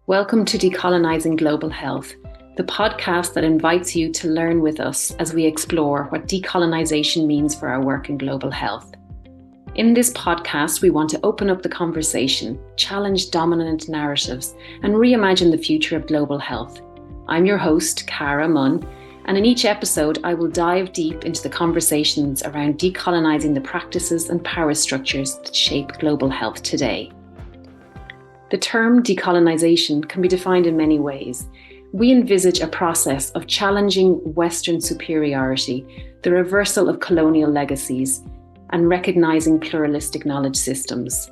Welcome to Decolonising Global Health, the podcast that invites you to learn with us as we explore what decolonisation means for our work in global health. In this podcast, we want to open up the conversation, challenge dominant narratives, and reimagine the future of global health. I'm your host, Cara Munn, and in each episode, I will dive deep into the conversations around decolonising the practices and power structures that shape global health today. The term decolonisation can be defined in many ways. We envisage a process of challenging Western superiority, the reversal of colonial legacies, and recognising pluralistic knowledge systems.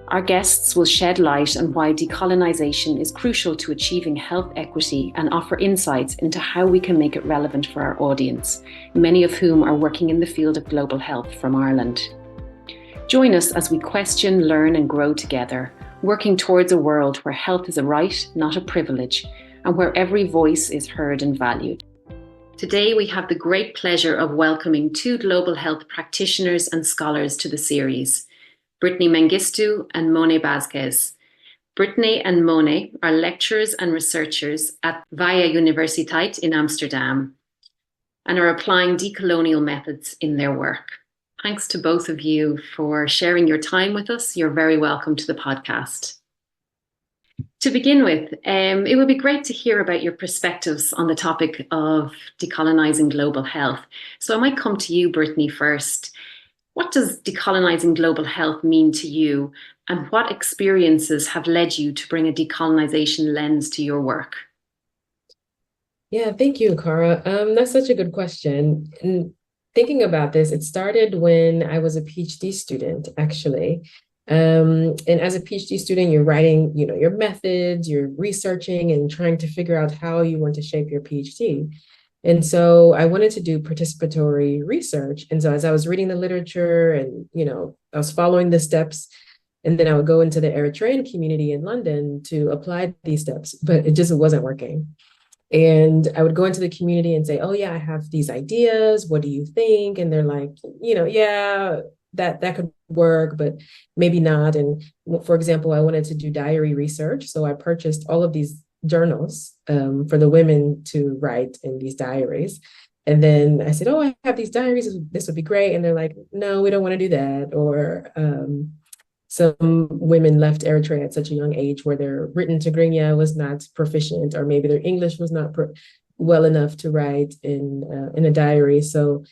Our guests will shed light on why decolonisation is crucial to achieving health equity and offer insights into how we can make it relevant for our audience, many of whom are working in the field of global health from Ireland. Join us as we question, learn, and grow together, working towards a world where health is a right, not a privilege, and where every voice is heard and valued. Today, we have the great pleasure of welcoming two global health practitioners and scholars to the series, Brittney Mengistu and Moné Vasquez. Brittney and Moné are lecturers and researchers at Vrije Universiteit in Amsterdam and are applying decolonial methods in their work. Thanks to both of you for sharing your time with us. You're very welcome to the podcast. To begin with, it would be great to hear about your perspectives on the topic of decolonising global health. So I might come to you, Brittney, first. What does decolonising global health mean to you, and what experiences have led you to bring a decolonisation lens to your work? Yeah, thank you, Cara. That's such a good question. And thinking about this, it started when I was a PhD student, actually. And as a PhD student, you're writing, your methods, you're researching and trying to figure out how you want to shape your PhD. And so I wanted to do participatory research. And so as I was reading the literature and, I was following the steps, and then I would go into the Eritrean community in London to apply these steps, but it just wasn't working. And I would go into the community and say, oh, yeah, I have these ideas. What do you think? And they're like, yeah, that could work, but maybe not. And for example, I wanted to do diary research. So I purchased all of these journals for the women to write in these diaries. And then I said, oh, I have these diaries. This would be great. And they're like, no, we don't want to do that. Or some women left Eritrea at such a young age where their written Tigrinya was not proficient, or maybe their English was not well enough to write in a diary. So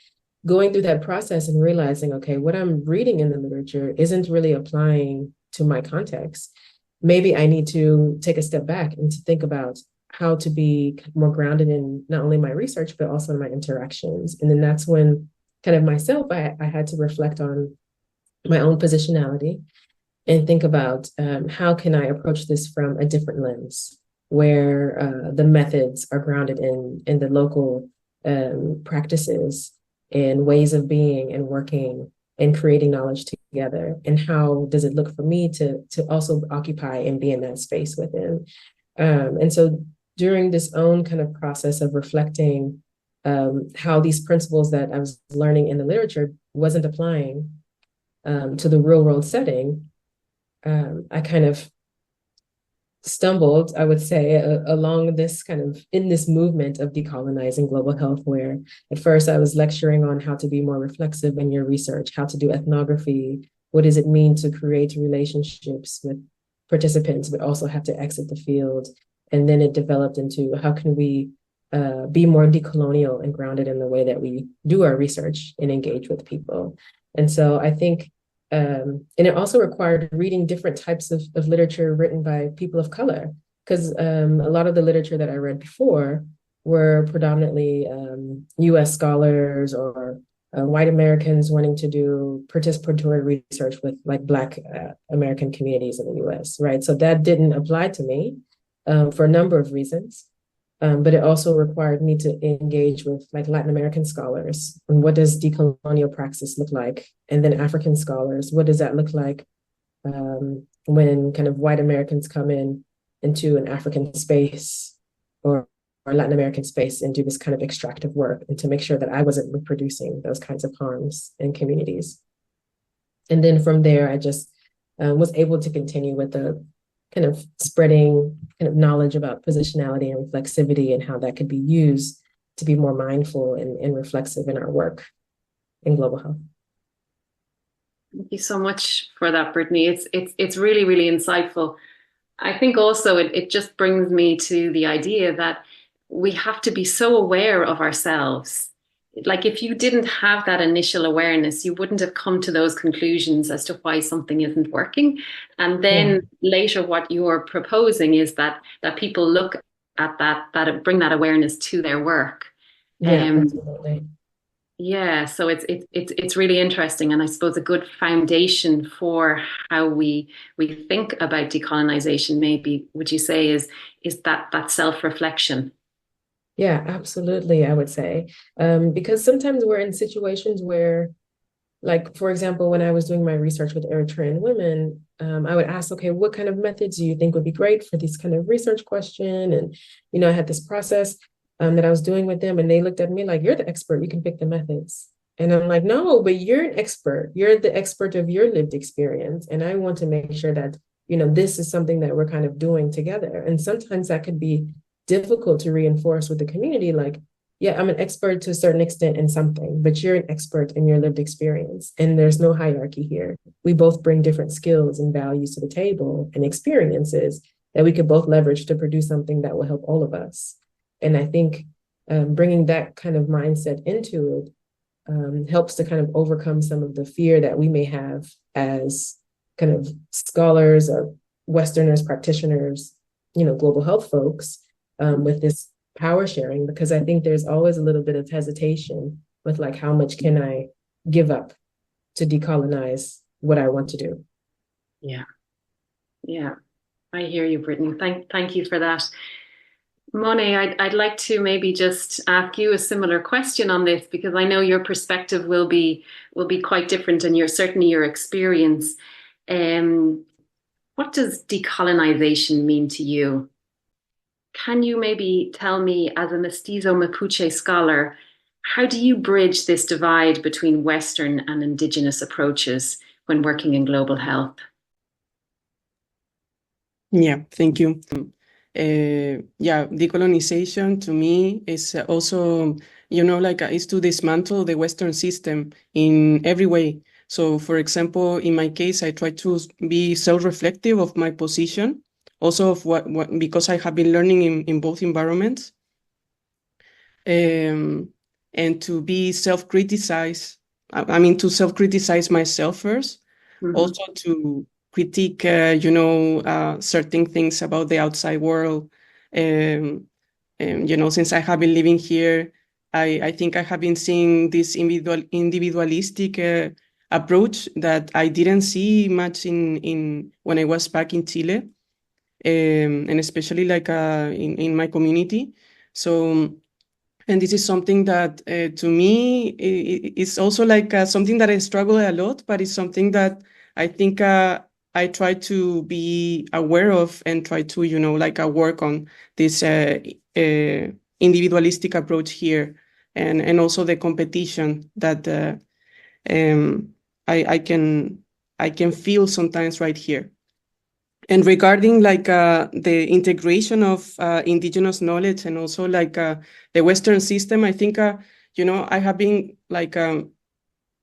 going through that process and realizing, okay, what I'm reading in the literature isn't really applying to my context. Maybe I need to take a step back and to think about how to be more grounded in not only my research, but also in my interactions. And then that's when kind of myself, I had to reflect on my own positionality and think about how can I approach this from a different lens, where the methods are grounded in the local practices and ways of being and working and creating knowledge together. And how does it look for me to also occupy and be in that space within? And so during this own kind of process of reflecting how these principles that I was learning in the literature wasn't applying to the real world setting, I kind of stumbled, I would say, along this kind of in this movement of decolonizing global health, where at first I was lecturing on how to be more reflexive in your research, how to do ethnography, what does it mean to create relationships with participants, but also have to exit the field. And then it developed into how can we be more decolonial and grounded in the way that we do our research and engage with people. And so I think and it also required reading different types of literature written by people of color, because a lot of the literature that I read before were predominantly US scholars or white Americans wanting to do participatory research with like Black American communities in the US, right? So that didn't apply to me for a number of reasons. But it also required me to engage with like Latin American scholars and what does decolonial praxis look like? And then African scholars, what does that look like when kind of white Americans come into an African space or Latin American space and do this kind of extractive work, and to make sure that I wasn't reproducing those kinds of harms in communities. And then from there, I just was able to continue with the kind of spreading kind of knowledge about positionality and reflexivity and how that could be used to be more mindful and reflexive in our work in global health. Thank you so much for that, Brittney. It's really, really insightful. I think also it just brings me to the idea that we have to be so aware of ourselves. Like if you didn't have that initial awareness, you wouldn't have come to those conclusions as to why something isn't working. And then later what you're proposing is that people look at that bring that awareness to their work. Absolutely. Yeah, so it's really interesting, and I suppose a good foundation for how we think about decolonization, maybe would you say is that self-reflection? Yeah, absolutely, I would say. Because sometimes we're in situations where, like, for example, when I was doing my research with Eritrean women, I would ask, okay, what kind of methods do you think would be great for this kind of research question? And, I had this process that I was doing with them, and they looked at me like, you're the expert, you can pick the methods. And I'm like, no, but you're an expert. You're the expert of your lived experience. And I want to make sure that, this is something that we're kind of doing together. And sometimes that could be difficult to reinforce with the community, like, yeah, I'm an expert to a certain extent in something, but you're an expert in your lived experience. And there's no hierarchy here. We both bring different skills and values to the table and experiences that we could both leverage to produce something that will help all of us. And I think bringing that kind of mindset into it helps to kind of overcome some of the fear that we may have as kind of scholars or Westerners, practitioners, global health folks with this power sharing, because I think there's always a little bit of hesitation with like, how much can I give up to decolonize what I want to do? Yeah. I hear you, Brittney. Thank you for that. Moné, I'd like to maybe just ask you a similar question on this, because I know your perspective will be quite different, and certainly your experience. What does decolonization mean to you? Can you maybe tell me, as a mestizo-Mapuche scholar, how do you bridge this divide between Western and Indigenous approaches when working in global health? Yeah, thank you. Decolonization to me is also, is to dismantle the Western system in every way. So, for example, in my case, I try to be self-reflective of my position, also of what because I have been learning in both environments, and to be self-criticize. To self-criticize myself first, also to critique, certain things about the outside world. Since I have been living here, I think I have been seeing this individualistic approach that I didn't see much in when I was back in Chile, and especially like in my community. So, and this is something that to me is also like something that I struggle a lot, but it's something that I think I try to be aware of and try to, work on this individualistic approach here, and also the competition that I can feel sometimes right here. And regarding the integration of indigenous knowledge and also the Western system, I think I have been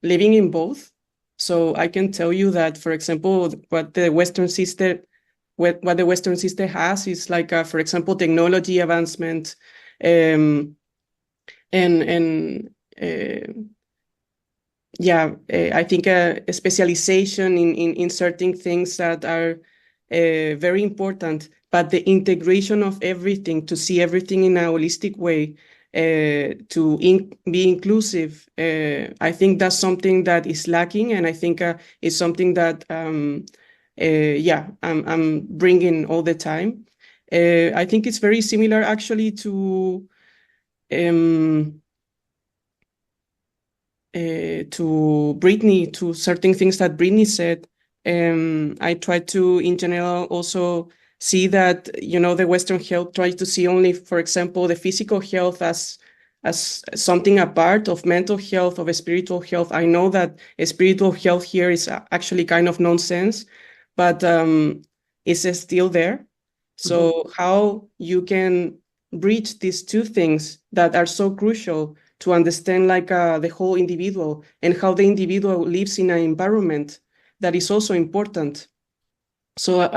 living in both. So I can tell you that, for example, what the Western system has is for example, technology advancement, I think a specialization in certain things that are very important, but the integration of everything, to see everything in a holistic way, to be inclusive, I think that's something that is lacking, and I think it's something that I'm bringing all the time. I think it's very similar actually to Brittney, to certain things that Brittney said. I try to, in general, also see that, the Western health tries to see only, for example, the physical health as something apart of mental health, of a spiritual health. I know that a spiritual health here is actually kind of nonsense, but is still there. So how you can bridge these two things that are so crucial to understand like the whole individual, and how the individual lives in an environment that is also important. So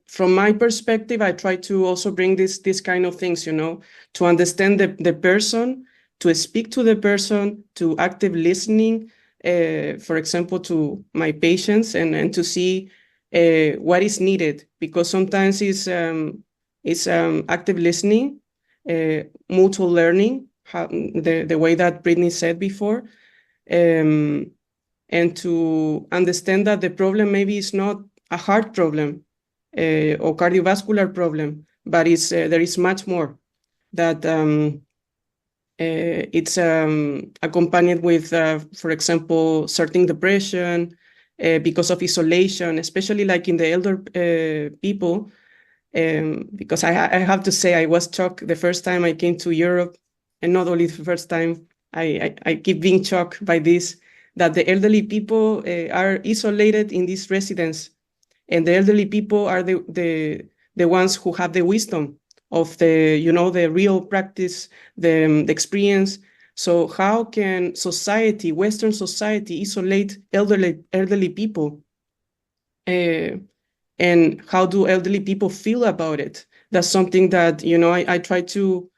from my perspective, I try to also bring this kind of things, to understand the person, to speak to the person, to active listening, for example, to my patients, and to see what is needed, because sometimes it's active listening, mutual learning, the way that Brittney said before, and to understand that the problem maybe is not a heart problem or cardiovascular problem, but there is much more that it's accompanied with, for example, certain depression because of isolation, especially like in the elder people. Because I have to say, I was shocked the first time I came to Europe, and not only the first time, I keep being shocked by this, that the elderly people are isolated in this residence. And the elderly people are the ones who have the wisdom of the real practice, the experience. So how can society, Western society, isolate elderly people? And how do elderly people feel about it? That's something that, I try to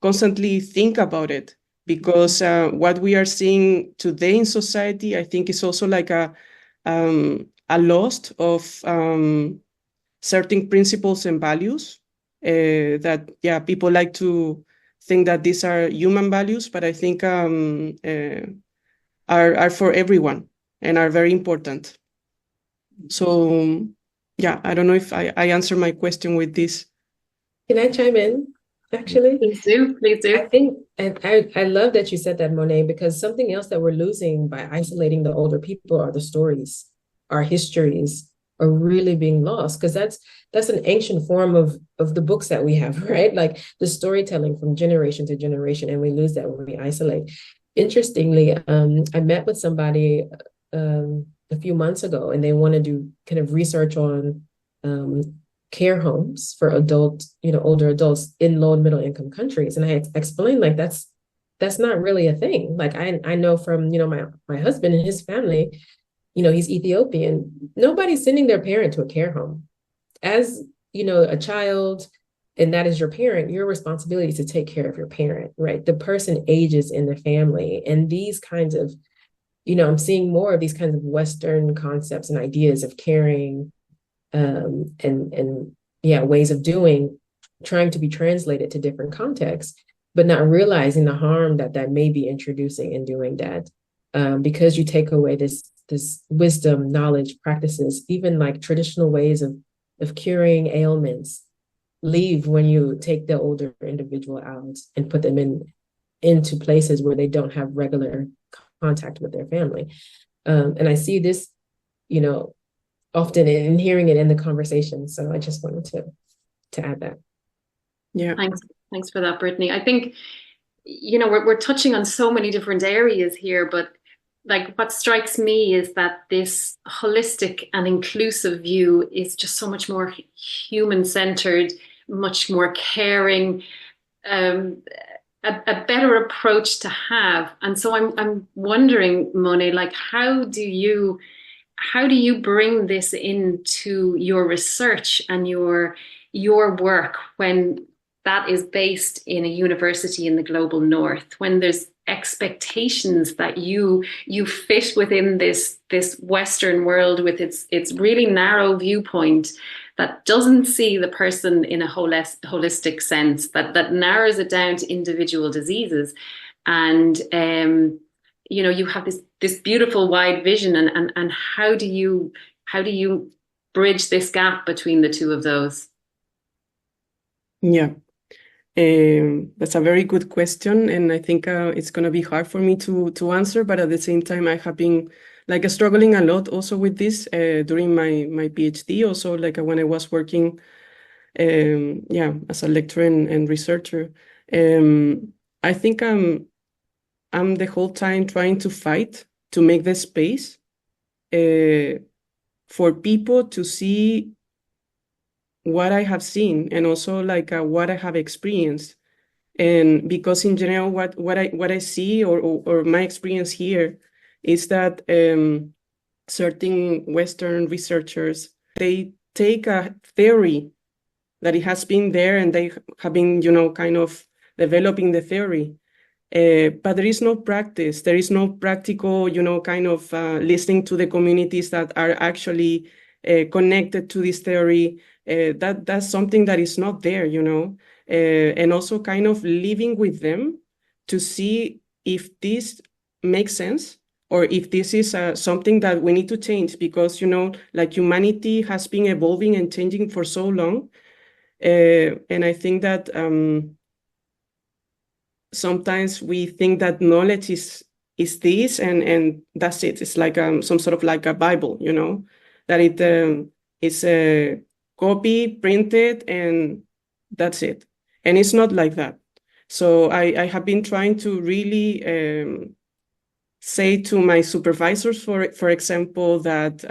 constantly think about it, because what we are seeing today in society, I think, is also like a loss of certain principles and values that, people like to think that these are human values, but I think are for everyone and are very important. So, I don't know if I answer my question with this. Can I chime in, actually? Please do. I think, and I love that you said that, Moné, because something else that we're losing by isolating the older people are the stories. Our histories are really being lost, because that's an ancient form of the books that we have, right? Like the storytelling from generation to generation, and we lose that when we isolate. Interestingly, I met with somebody a few months ago, and they want to do kind of research on care homes for older adults in low and middle income countries. And I explained, like, that's not really a thing. Like I know from, my husband and his family, he's Ethiopian. Nobody's sending their parent to a care home. As, a child, and that is your parent, your responsibility is to take care of your parent, right? The person ages in the family. And these kinds of, I'm seeing more of these kinds of Western concepts and ideas of caring, and ways of doing, trying to be translated to different contexts, but not realizing the harm that may be introducing in doing that, because you take away this wisdom, knowledge, practices, even like traditional ways of curing ailments leave when you take the older individual out and put them into places where they don't have regular contact with their family. And I see this, often in hearing it in the conversation. So I just wanted to add that. Yeah. Thanks for that, Brittney. I think, we're touching on so many different areas here, but like what strikes me is that this holistic and inclusive view is just so much more human-centered, much more caring, a better approach to have. And so I'm wondering, Moné, like, how do you bring this into your research and your work when that is based in a university in the global north, when there's expectations that you fit within this Western world with its really narrow viewpoint that doesn't see the person in a holistic sense, that narrows it down to individual diseases, and you have this beautiful wide vision, and how do you bridge this gap between the two of those? Yeah, that's a very good question, and I think it's going to be hard for me to answer, but at the same time, I have been like struggling a lot also with this during my PhD, also like when I was working as a lecturer and researcher. I think I'm the whole time trying to fight to make the space for people to see what I have seen and also like what I have experienced. And because in general, what I see or my experience here is that certain Western researchers, they take a theory that it has been there and they have been, kind of developing the theory. But there is no practice. There is no practical, kind of listening to the communities that are actually connected to this theory. That's something that is not there, and also kind of living with them to see if this makes sense or if this is something that we need to change because, like humanity has been evolving and changing for so long. And I think that sometimes we think that knowledge is this and that's it. It's like some sort of like a Bible, that it is copy, printed, and that's it. And it's not like that. So I have been trying to really say to my supervisors, for example, that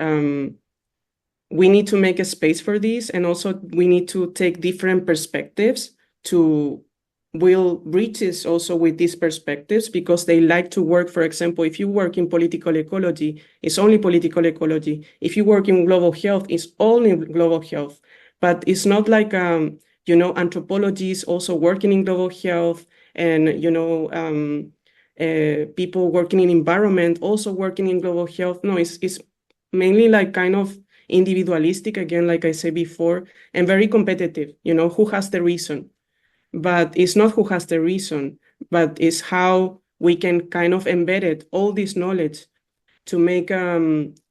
we need to make a space for this, and also we need to take different perspectives to build bridges also with these perspectives, because they like to work, for example, if you work in political ecology, it's only political ecology. If you work in global health, it's only global health. But it's not like, anthropology is also working in global health, and, people working in environment also working in global health. No, it's mainly like kind of individualistic, again, like I said before, and very competitive, who has the reason. But it's not who has the reason, but it's how we can kind of embed it, all this knowledge, to make a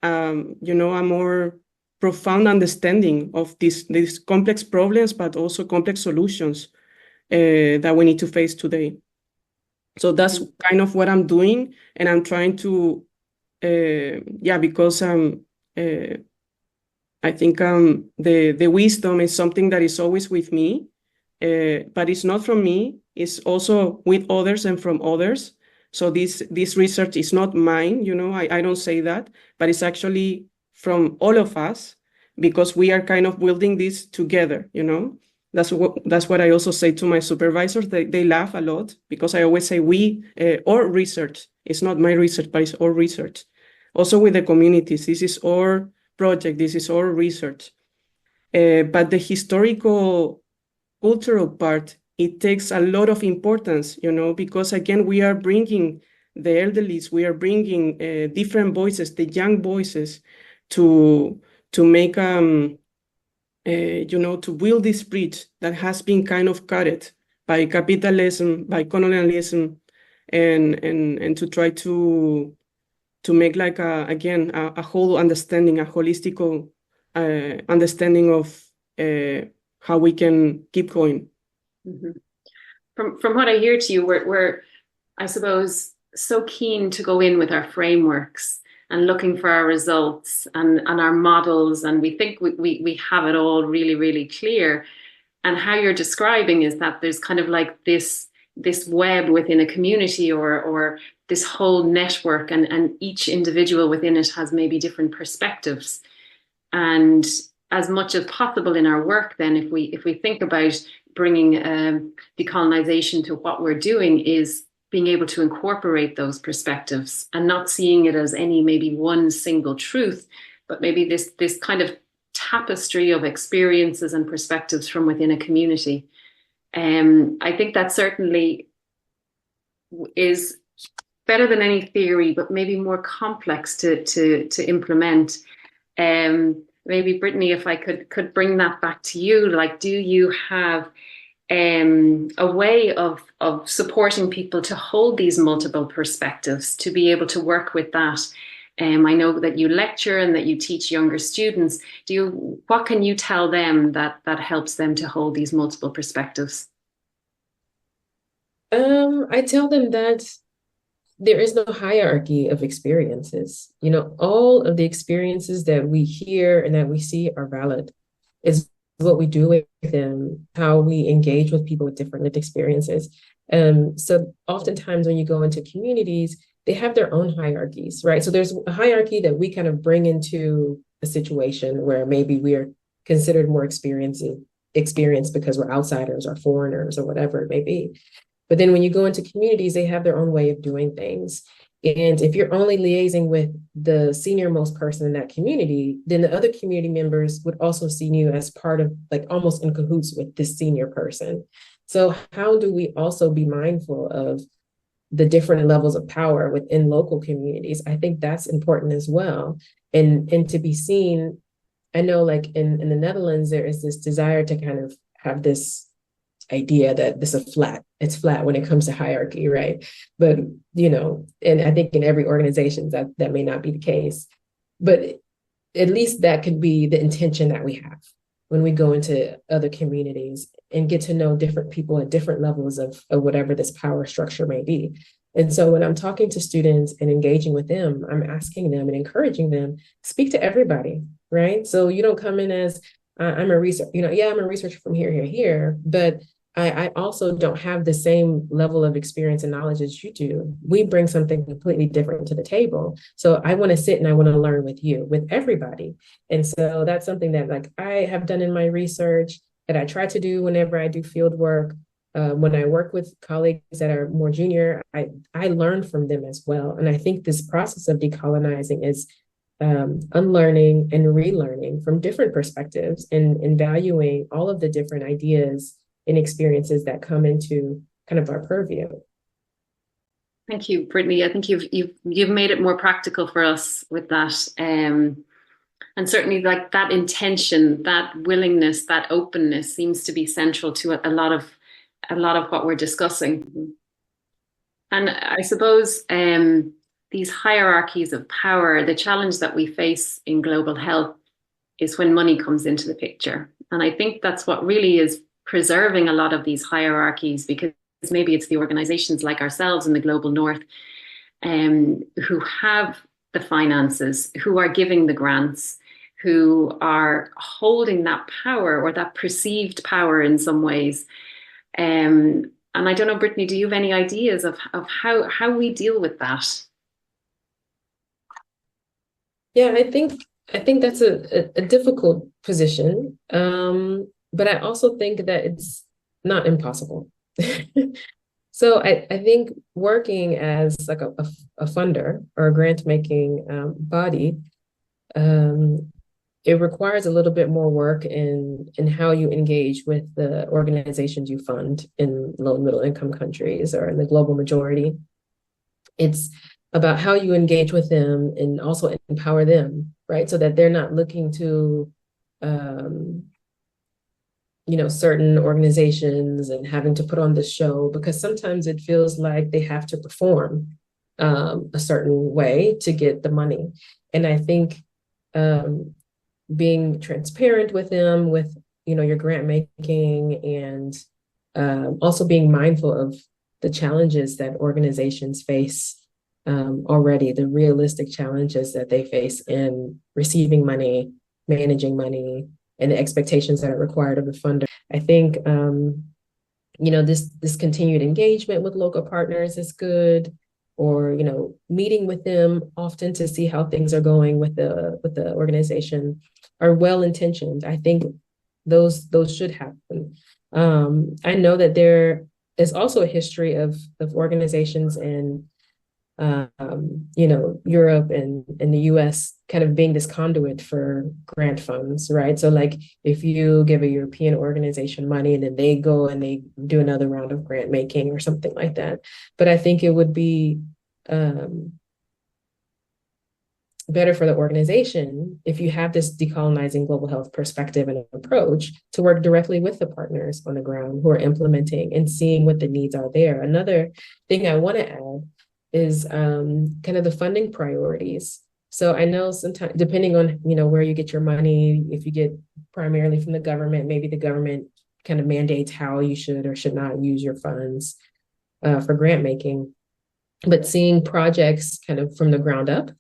more profound understanding of these complex problems, but also complex solutions that we need to face today. So that's kind of what I'm doing, and I'm trying to, because I think the wisdom is something that is always with me. But it's not from me, it's also with others and from others. So this research is not mine, I don't say that, but it's actually from all of us, because we are kind of building this together, That's what I also say to my supervisors. They laugh a lot, because I always say we, or research. It's not my research, but it's our research. Also with the communities, this is our project, this is our research. But the historical cultural part, it takes a lot of importance, because again, we are bringing the elderlies, we are bringing different voices, the young voices, to make, to build this bridge that has been kind of cut by capitalism, by colonialism, and to try to make like a whole understanding, a holistical understanding of how we can keep going. Mm-hmm. From what I hear to you, we're, I suppose, so keen to go in with our frameworks and looking for our results and our models, and we think we have it all really, really clear. And how you're describing is that there's kind of like this web within a community or this whole network, and each individual within it has maybe different perspectives. And as much as possible in our work, then, if we think about bringing decolonization to what we're doing, is being able to incorporate those perspectives and not seeing it as any maybe one single truth, but maybe this kind of tapestry of experiences and perspectives from within a community. I think that certainly is better than any theory, but maybe more complex to implement. Maybe Brittney, if I could bring that back to you, like, do you have a way of supporting people to hold these multiple perspectives, to be able to work with that? I know that you lecture and that you teach younger students. What can you tell them that helps them to hold these multiple perspectives? I tell them that there is no hierarchy of experiences. All of the experiences that we hear and that we see are valid. It's what we do with them, how we engage with people with different lived experiences. So oftentimes when you go into communities, they have their own hierarchies, right? So there's a hierarchy that we kind of bring into a situation where maybe we're considered more experienced because we're outsiders or foreigners or whatever it may be. But then when you go into communities, they have their own way of doing things. And if you're only liaising with the senior most person in that community, then the other community members would also see you as part of, like, almost in cahoots with this senior person. So how do we also be mindful of the different levels of power within local communities? I think that's important as well. And to be seen, I know, like in the Netherlands, there is this desire to kind of have this idea that this is flat. It's flat when it comes to hierarchy, right? But, and I think in every organization that may not be the case. But at least that could be the intention that we have when we go into other communities and get to know different people at different levels of whatever this power structure may be. And so when I'm talking to students and engaging with them, I'm asking them and encouraging them, speak to everybody, right? So you don't come in as, I'm a researcher, I'm a researcher from here, but I also don't have the same level of experience and knowledge as you do. We bring something completely different to the table. So I want to sit and I want to learn with you, with everybody. And so that's something that, like, I have done in my research, that I try to do whenever I do field work. When I work with colleagues that are more junior, I learn from them as well. And I think this process of decolonizing is unlearning and relearning from different perspectives and valuing all of the different ideas and experiences that come into kind of our purview. Thank you, Brittney. I think you've made it more practical for us with that. And certainly, like, that intention, that willingness, that openness seems to be central to a lot of what we're discussing. And I suppose these hierarchies of power, the challenge that we face in global health is when money comes into the picture. And I think that's what really is preserving a lot of these hierarchies, because maybe it's the organizations like ourselves in the global north who have the finances, who are giving the grants, who are holding that power, or that perceived power in some ways. And I don't know, Brittney, do you have any ideas of how we deal with that? Yeah, I think that's a difficult position. But I also think that it's not impossible. So I think working as like a funder or a grant making body, it requires a little bit more work in how you engage with the organizations you fund in low and middle income countries or in the global majority. It's about how you engage with them and also empower them, right? So that they're not looking to, certain organizations and having to put on this show, because sometimes it feels like they have to perform a certain way to get the money. And I think being transparent with them, with, your grant making, and also being mindful of the challenges that organizations face already, the realistic challenges that they face in receiving money, managing money, and the expectations that are required of the funder. I think, this continued engagement with local partners is good, or, meeting with them often to see how things are going with the organization are well-intentioned. I think those should happen. I know that there is also a history of organizations in Europe and the US kind of being this conduit for grant funds, right? So like if you give a European organization money and then they go and they do another round of grant making or something like that. But I think it would be better for the organization if you have this decolonizing global health perspective and approach to work directly with the partners on the ground who are implementing and seeing what the needs are there. Another thing I want to add is kind of the funding priorities. So I know sometimes, depending on, where you get your money, if you get primarily from the government, maybe the government kind of mandates how you should or should not use your funds for grant making. But seeing projects kind of from the ground up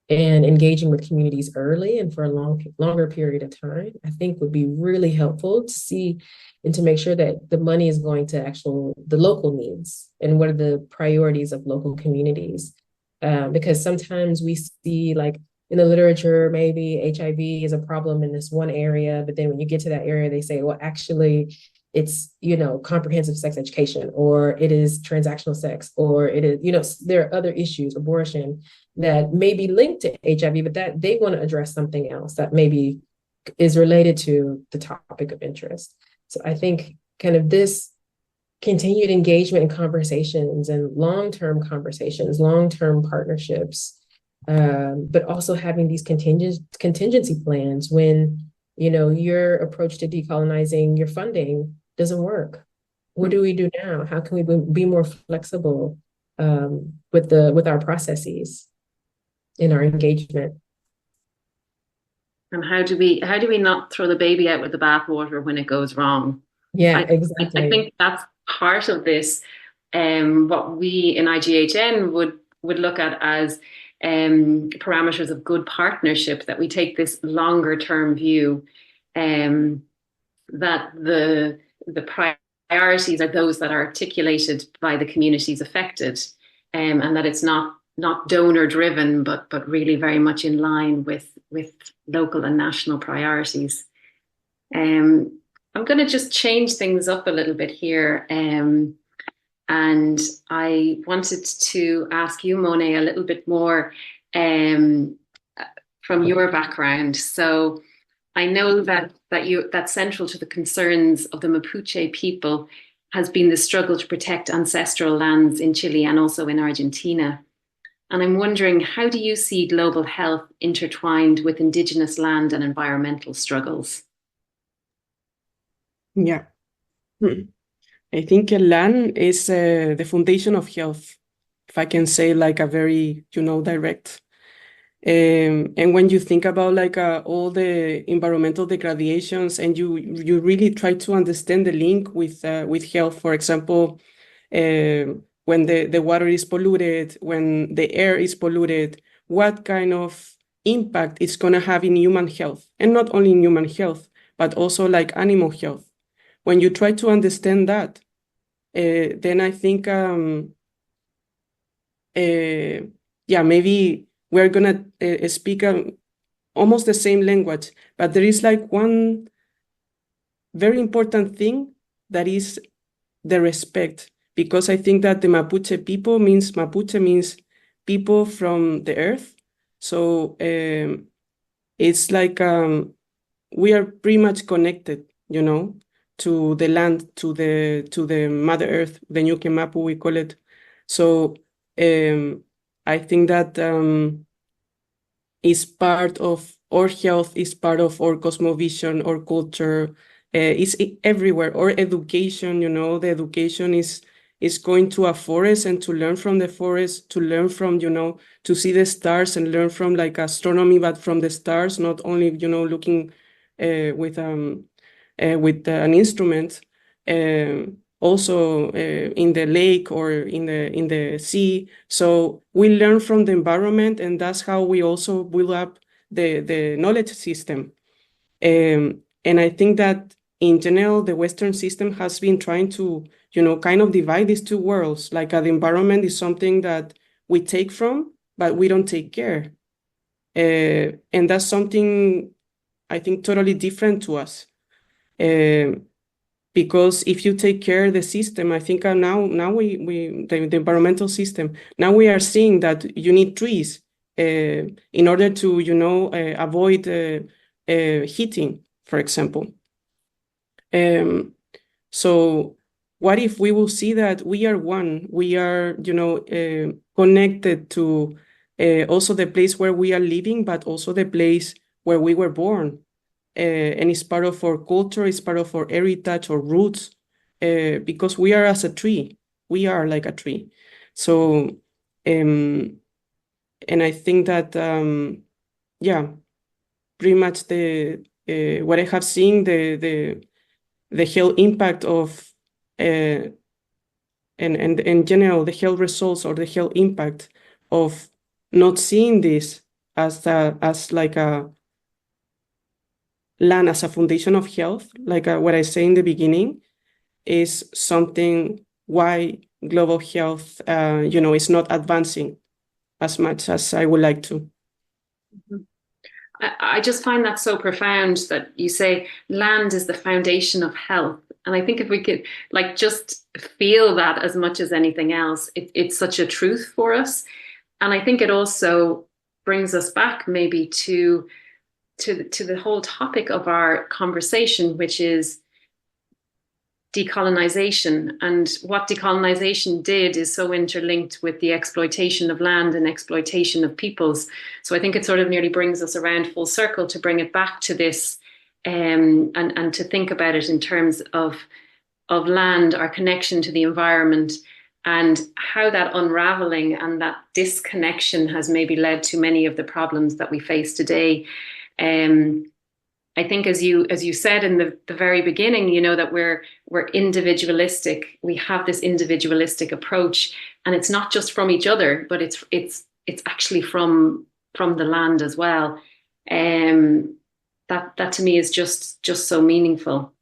and engaging with communities early and for a longer period of time, I think would be really helpful to see and to make sure that the money is going to the local needs and what are the priorities of local communities. Because sometimes we see like in the literature, maybe HIV is a problem in this one area, but then when you get to that area, they say, well, actually, it's, comprehensive sex education, or it is transactional sex, or it is, there are other issues, abortion, that may be linked to HIV, but that they want to address something else that maybe is related to the topic of interest. So I think kind of this continued engagement in conversations and long-term conversations, long-term partnerships, but also having these contingency plans when, your approach to decolonizing your funding doesn't work. What do we do now? How can we be more flexible with our processes in our engagement? And how do we not throw the baby out with the bathwater when it goes wrong? Yeah, exactly. I think that's part of this. What we in IGHN would look at as parameters of good partnership, that we take this longer term view, that the priorities are those that are articulated by the communities affected, and that it's not donor driven, but really very much in line with local and national priorities. I'm going to just change things up a little bit here. And I wanted to ask you, Moné, a little bit more from your background. So I know that central to the concerns of the Mapuche people has been the struggle to protect ancestral lands in Chile and also in Argentina. And I'm wondering, how do you see global health intertwined with Indigenous land and environmental struggles? Yeah. I think land is the foundation of health, if I can say like a very, direct. And when you think about like all the environmental degradations, and you really try to understand the link with health, for example, when the water is polluted, when the air is polluted, what kind of impact it's going to have in human health, and not only in human health, but also like animal health. When you try to understand that, then I think, maybe we're going to speak almost the same language, but there is like one very important thing, that is the respect, because I think that the Mapuche means people from the earth. So it's like we are pretty much connected, to the land, to the Mother Earth, the Ñuque Mapu, we call it. So I think that is part of our health, is part of our cosmovision, our culture, is everywhere. Our education, the education is going to a forest and to learn from the forest, to learn from, to see the stars and learn from like astronomy, but from the stars, not only, looking with an instrument, also in the lake or in the sea. So we learn from the environment, and that's how we also build up the knowledge system. And I think that in general, the Western system has been trying to, kind of divide these two worlds. Like the environment is something that we take from, but we don't take care. And that's something I think totally different to us. Because if you take care of the system, I think now the environmental system, now we are seeing that you need trees in order to, avoid heating, for example. So what if we will see that we are one, we are, connected to also the place where we are living, but also the place where we were born. And it's part of our culture, it's part of our heritage or roots, because we are as a tree. We are like a tree. So, and I think that, pretty much what I have seen, the health impact of, and in general, the health results or the health impact of not seeing this as like a land as a foundation of health, like what I say in the beginning, is something why global health, is not advancing as much as I would like to. I just find that so profound that you say land is the foundation of health. And I think if we could like just feel that as much as anything else, it's such a truth for us. And I think it also brings us back maybe to the whole topic of our conversation, which is decolonization. And what decolonization did is so interlinked with the exploitation of land and exploitation of peoples. So I think it sort of nearly brings us around full circle to bring it back to this, and to think about it in terms of land, our connection to the environment, and how that unraveling and that disconnection has maybe led to many of the problems that we face today. I think as you said in the very beginning, you know, that we're individualistic. We have this individualistic approach, and it's not just from each other, but it's actually from the land as well. That to me is just so meaningful.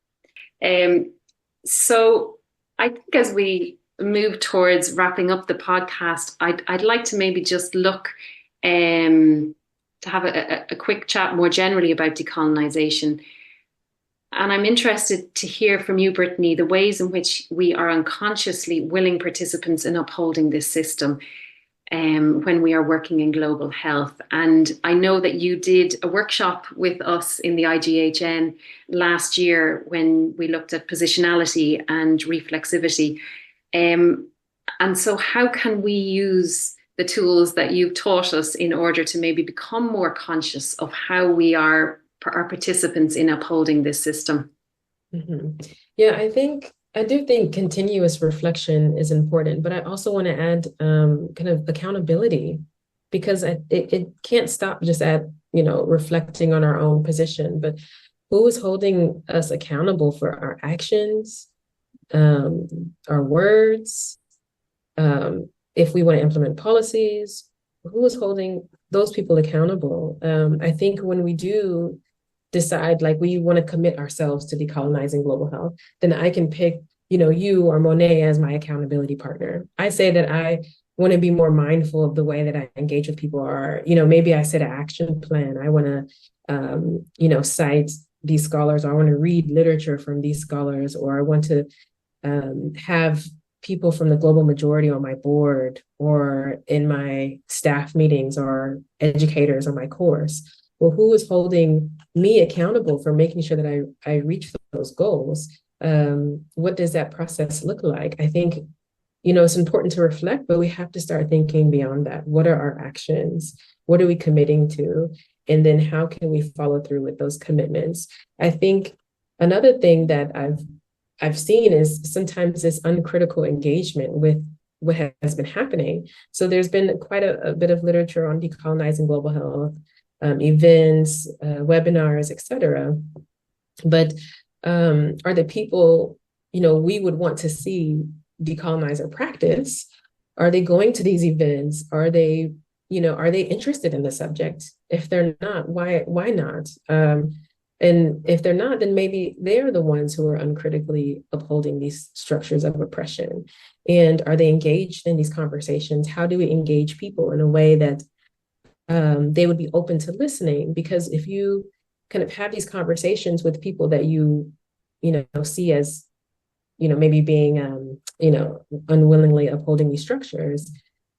So I think as we move towards wrapping up the podcast, I'd like to maybe just look to have a quick chat more generally about decolonization. And I'm interested to hear from you, Brittney, the ways in which we are unconsciously willing participants in upholding this system when we are working in global health. And I know that you did a workshop with us in the IGHN last year when we looked at positionality and reflexivity. And so how can we use the tools that you've taught us in order to maybe become more conscious of how we are participants in upholding this system? Mm-hmm. Yeah, I do think continuous reflection is important, but I also want to add kind of accountability, because it can't stop just at, you know, reflecting on our own position, but who is holding us accountable for our actions, our words, if we want to implement policies, who is holding those people accountable? I think when we do decide like we want to commit ourselves to decolonizing global health, then I can pick, you know, you or Moné as my accountability partner. I say that I want to be more mindful of the way that I engage with people, or, you know, maybe I set an action plan. I want to, you know, cite these scholars, or I want to read literature from these scholars, or I want to have people from the global majority on my board or in my staff meetings, or educators on my course. Well, who is holding me accountable for making sure that I reach those goals? What does that process look like? I think, you know, it's important to reflect, but we have to start thinking beyond that. What are our actions? What are we committing to? And then how can we follow through with those commitments? I think another thing that I've seen is sometimes this uncritical engagement with what has been happening. So there's been quite a bit of literature on decolonizing global health, events, webinars, etc. But are the people, you know, we would want to see decolonize our practice? Are they going to these events? Are they, you know, are they interested in the subject? If they're not, why not? And if they're not, then maybe they're the ones who are uncritically upholding these structures of oppression. And are they engaged in these conversations? How do we engage people in a way that they would be open to listening? Because if you kind of have these conversations with people that you know, see as, you know, maybe being, you know, unwillingly upholding these structures,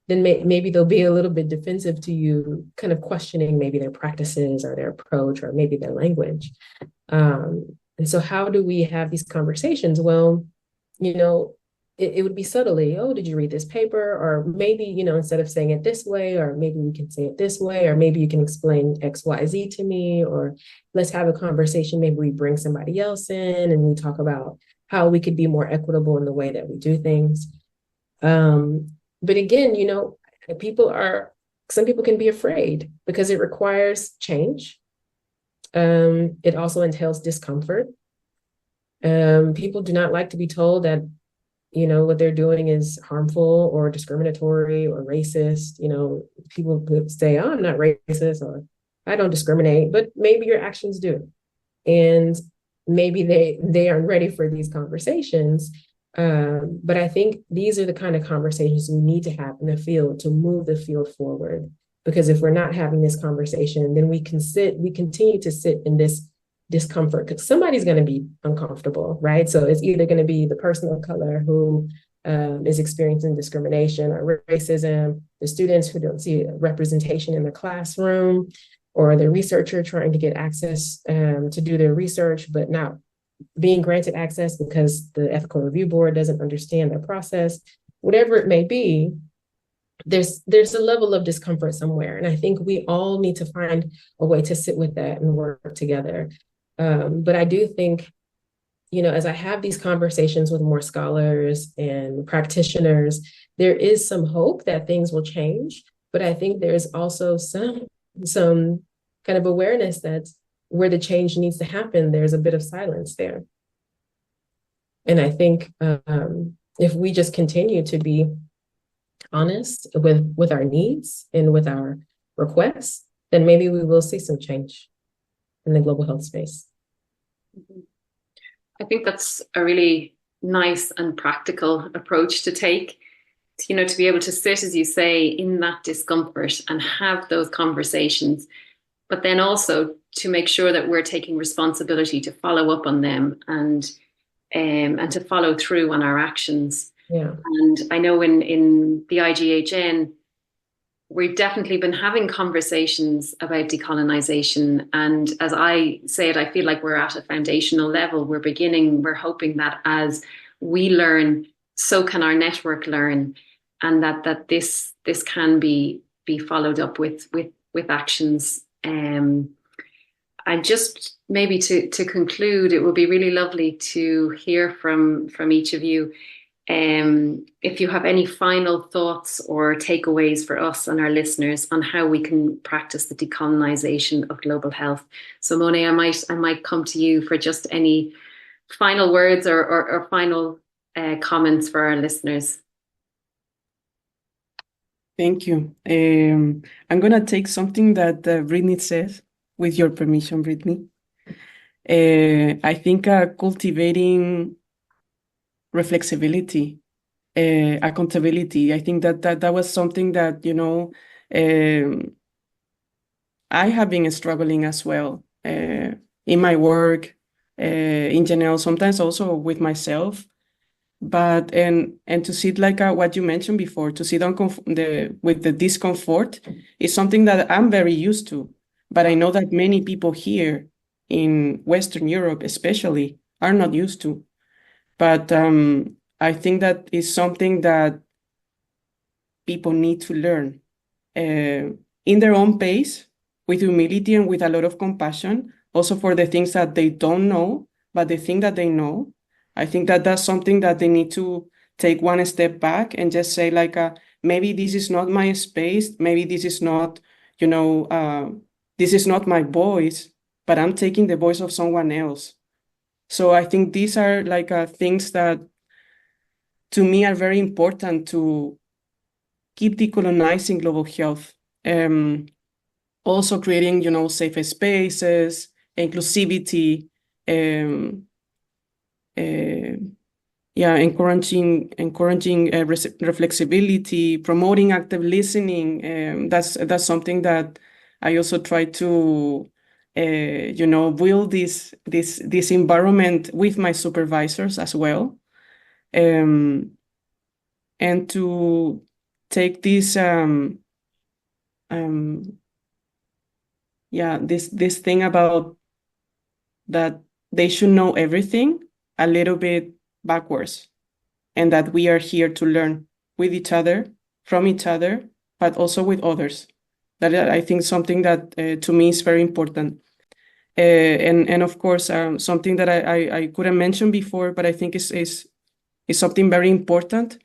then maybe they'll be a little bit defensive to you, kind of questioning maybe their practices or their approach or maybe their language. And so how do we have these conversations? Well, you know, it would be subtly, oh, did you read this paper? Or maybe, you know, instead of saying it this way, or maybe we can say it this way, or maybe you can explain X, Y, Z to me, or let's have a conversation. Maybe we bring somebody else in and we talk about how we could be more equitable in the way that we do things. But again, you know, some people can be afraid because it requires change. It also entails discomfort. People do not like to be told that, you know, what they're doing is harmful or discriminatory or racist. You know, people could say, oh, I'm not racist, or I don't discriminate, but maybe your actions do. And maybe they aren't ready for these conversations. But I think these are the kind of conversations we need to have in the field to move the field forward, Because if we're not having this conversation, then we continue to sit in this discomfort because somebody's going to be uncomfortable, right? So it's either going to be the person of color who is experiencing discrimination or racism, the students who don't see representation in the classroom, or the researcher trying to get access to do their research, but not being granted access because the ethical review board doesn't understand the process. Whatever it may be, there's a level of discomfort somewhere. And I think we all need to find a way to sit with that and work together. But I do think, as I have these conversations with more scholars and practitioners, there is some hope that things will change. But I think there's also some kind of awareness that where the change needs to happen, there's a bit of silence there. And I think if we just continue to be honest with our needs and with our requests, then maybe we will see some change in the global health space. I think that's a really nice and practical approach to take, to be able to sit, as you say, in that discomfort and have those conversations, but then also to make sure that we're taking responsibility to follow up on them and to follow through on our actions. Yeah. And I know in the IGHN, we've definitely been having conversations about decolonisation. And as I say it, I feel like we're at a foundational level. We're hoping that as we learn, so can our network learn, and that this can be followed up with actions. And just maybe to conclude, it would be really lovely to hear from each of you. If you have any final thoughts or takeaways for us and our listeners on how we can practice the decolonisation of global health. So Moné, I might come to you for just any final words or final comments for our listeners. Thank you. I'm going to take something that Brittney says, with your permission, Brittney. I think cultivating reflexibility, accountability. I think that was something that, I have been struggling as well in my work, in general, sometimes also with myself. But and to sit like what you mentioned before, to sit with the discomfort is something that I'm very used to. But I know that many people here in Western Europe, especially, are not used to. But I think that is something that people need to learn in their own pace, with humility and with a lot of compassion, also for the things that they don't know, but the thing that they know. I think that that's something that they need to take one step back and just say like, maybe this is not my space. Maybe this is not, this is not my voice, but I'm taking the voice of someone else. So I think these are like things that to me are very important to keep decolonizing global health. Also creating, safe spaces, inclusivity, encouraging reflexibility, promoting active listening. That's something that I also try to build this environment with my supervisors as well, and to take this this thing about that they should know everything a little bit backwards, and that we are here to learn with each other, from each other, but also with others. That I think something that to me is very important. And of course, something that I couldn't mention before, but I think is something very important,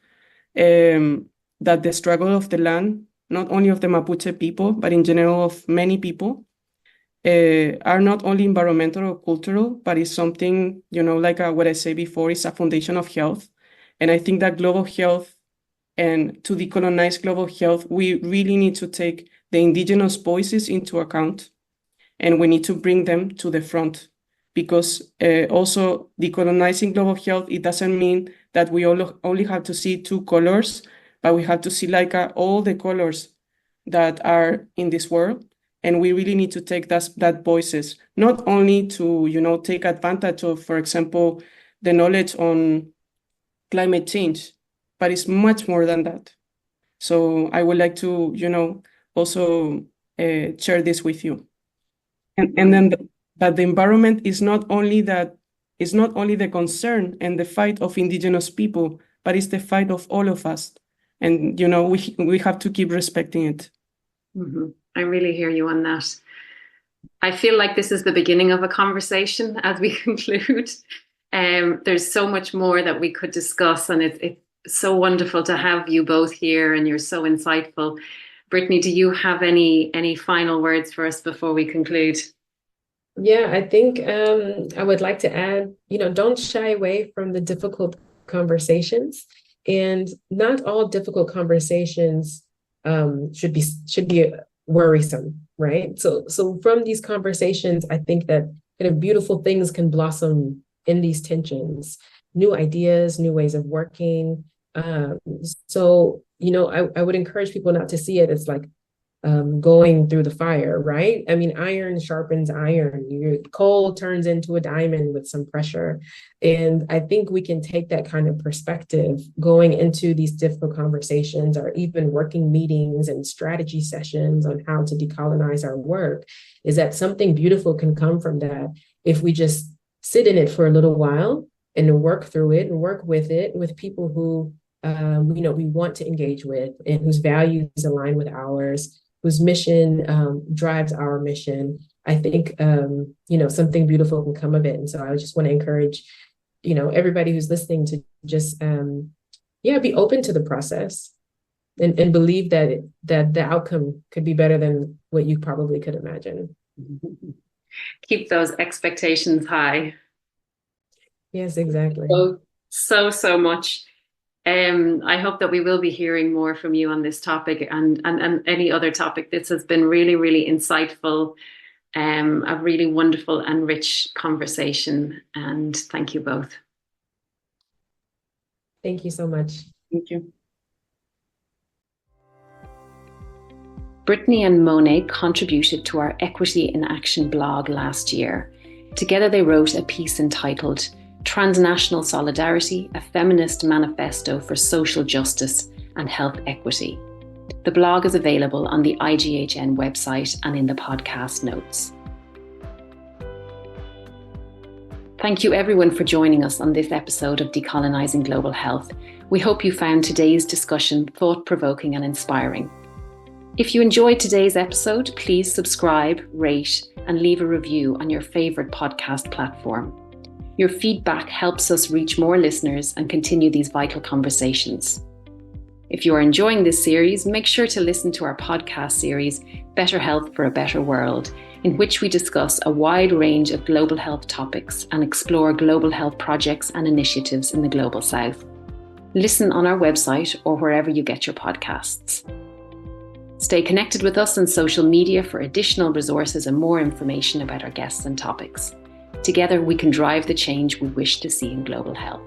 that the struggle of the land, not only of the Mapuche people, but in general of many people, are not only environmental or cultural, but it's something, like what I said before, is a foundation of health. And I think that global health, and to decolonize global health, we really need to take the indigenous voices into account, and we need to bring them to the front, because also decolonizing global health, it doesn't mean that we only have to see two colors, but we have to see like all the colors that are in this world. And we really need to take that voices, not only to, take advantage of, for example, the knowledge on climate change, but it's much more than that. So I would like to, also share this with you. And then that the environment is not only the concern and the fight of Indigenous people, but it's the fight of all of us. And, we have to keep respecting it. Mm-hmm. I really hear you on that. I feel like this is the beginning of a conversation as we conclude. There's so much more that we could discuss, and it's so wonderful to have you both here, and you're so insightful. Brittney, do you have any final words for us before we conclude? Yeah, I think I would like to add, don't shy away from the difficult conversations, and not all difficult conversations should be worrisome, right? So from these conversations, I think that kind of beautiful things can blossom in these tensions, new ideas, new ways of working. So I would encourage people not to see it as like going through the fire, right? I mean, iron sharpens iron. Your coal turns into a diamond with some pressure. And I think we can take that kind of perspective going into these difficult conversations, or even working meetings and strategy sessions on how to decolonize our work, is that something beautiful can come from that if we just sit in it for a little while and work through it and work with it with people who we want to engage with, and whose values align with ours, whose mission drives our mission. I think, something beautiful can come of it. And so I just want to encourage, everybody who's listening to just, be open to the process, and believe that the outcome could be better than what you probably could imagine. Keep those expectations high. Yes, exactly. So much. I hope that we will be hearing more from you on this topic and any other topic. This has been really, really insightful, a really wonderful and rich conversation. And thank you both. Thank you so much. Thank you. Brittney and Moné contributed to our Equity in Action blog last year. Together they wrote a piece entitled Transnational Solidarity, a Feminist Manifesto for Social Justice and Health Equity. The blog is available on the IGHN website and in the podcast notes. Thank you everyone for joining us on this episode of Decolonising Global Health. We hope you found today's discussion thought-provoking and inspiring. If you enjoyed today's episode, please subscribe, rate, and leave a review on your favourite podcast platform. Your feedback helps us reach more listeners and continue these vital conversations. If you are enjoying this series, make sure to listen to our podcast series, Better Health for a Better World, in which we discuss a wide range of global health topics and explore global health projects and initiatives in the Global South. Listen on our website or wherever you get your podcasts. Stay connected with us on social media for additional resources and more information about our guests and topics. Together, we can drive the change we wish to see in global health.